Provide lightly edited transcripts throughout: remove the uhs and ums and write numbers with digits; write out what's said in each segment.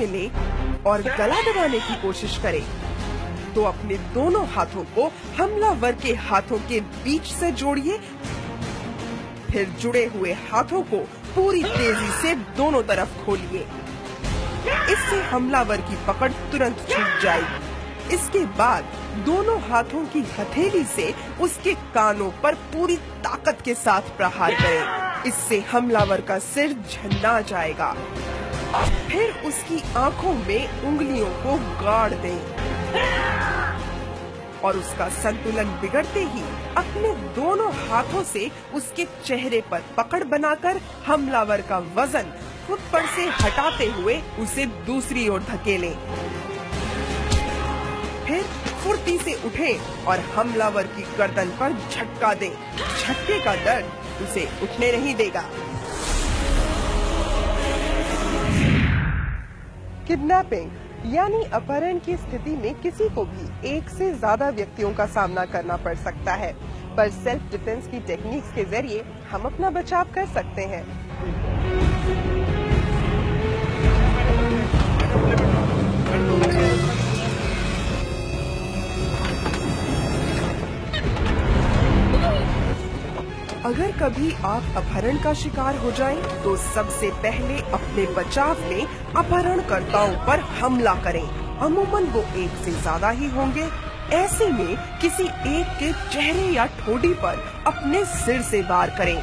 में ले और गला दबाने की कोशिश करे तो अपने दोनों हाथों को हमलावर के हाथों के बीच से जोड़िए। फिर जुड़े हुए हाथों को पूरी तेजी से दोनों तरफ खोलिए। इससे हमलावर की पकड़ तुरंत छूट जाएगी। इसके बाद दोनों हाथों की हथेली से उसके कानों पर पूरी ताकत के साथ प्रहार करें। इससे हमलावर का सिर झन्ना जाएगा। फिर उसकी आंखों में उंगलियों को गाड़ दें और उसका संतुलन बिगड़ते ही अपने दोनों हाथों से उसके चेहरे पर पकड़ बनाकर हमलावर का वजन खुद पर से हटाते हुए उसे दूसरी ओर धकेलें। फिर फुर्ती से उठें और हमलावर की गर्दन पर झटका दें। झटके का दर्द उसे उठने नहीं देगा। किडनैपिंग यानी अपहरण की स्थिति में किसी को भी एक से ज्यादा व्यक्तियों का सामना करना पड़ सकता है, पर सेल्फ डिफेंस की टेक्निक्स के जरिए हम अपना बचाव कर सकते हैं। अगर कभी आप अपहरण का शिकार हो जाएं, तो सबसे पहले अपने बचाव में अपहरणकर्ताओं पर हमला करें। अमूमन वो एक से ज्यादा ही होंगे। ऐसे में किसी एक के चेहरे या ठोड़ी पर अपने सिर से वार करें।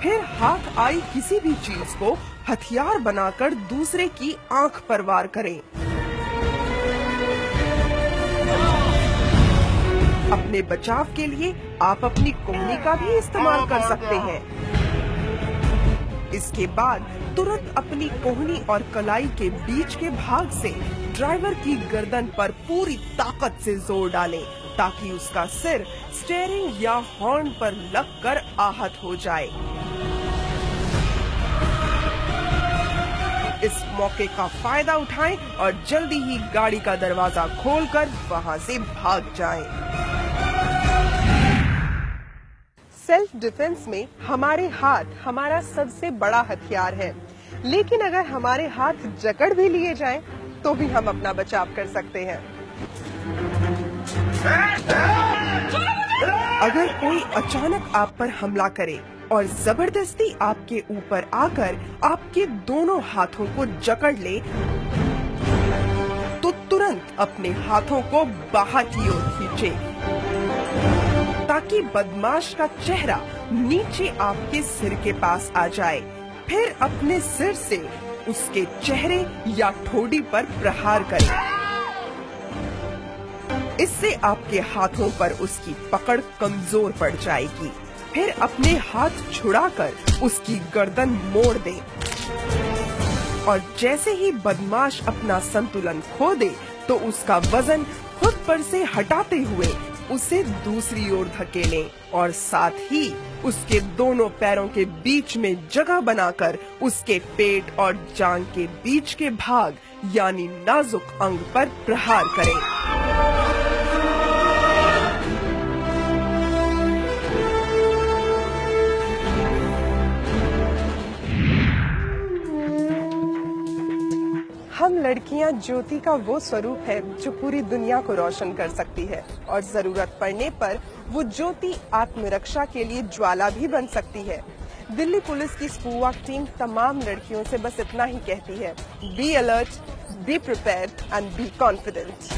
फिर हाथ आई किसी भी चीज को हथियार बनाकर दूसरे की आंख पर वार करें। अपने बचाव के लिए आप अपनी कोहनी का भी इस्तेमाल कर सकते हैं। इसके बाद तुरंत अपनी कोहनी और कलाई के बीच के भाग से ड्राइवर की गर्दन पर पूरी ताकत से जोर डालें, ताकि उसका सिर स्टीयरिंग या हॉर्न पर लगकर आहत हो जाए। इस मौके का फायदा उठाएं और जल्दी ही गाड़ी का दरवाजा खोलकर वहां से भाग जाएं। सेल्फ डिफेंस में हमारे हाथ हमारा सबसे बड़ा हथियार है, लेकिन अगर हमारे हाथ जकड़ भी लिए जाएं, तो भी हम अपना बचाव कर सकते हैं। अगर कोई अचानक आप पर हमला करे और जबरदस्ती आपके ऊपर आकर आपके दोनों हाथों को जकड़ ले, तो तुरंत अपने हाथों को बाहर की ओर खींचे, ताकि बदमाश का चेहरा नीचे आपके सिर के पास आ जाए। फिर अपने सिर से उसके चेहरे या ठोड़ी पर प्रहार करें। इससे आपके हाथों पर उसकी पकड़ कमजोर पड़ जाएगी। फिर अपने हाथ छुड़ाकर उसकी गर्दन मोड़ दें और जैसे ही बदमाश अपना संतुलन खो दे, तो उसका वजन खुद पर से हटाते हुए उसे दूसरी ओर धकेलें और साथ ही उसके दोनों पैरों के बीच में जगह बनाकर उसके पेट और जांघ के बीच के भाग यानी नाजुक अंग पर प्रहार करें। हम लड़कियां ज्योति का वो स्वरूप है जो पूरी दुनिया को रोशन कर सकती है, और जरूरत पड़ने पर वो ज्योति आत्मरक्षा के लिए ज्वाला भी बन सकती है। दिल्ली पुलिस की स्पूवाक टीम तमाम लड़कियों से बस इतना ही कहती है: be alert, be prepared and be confident.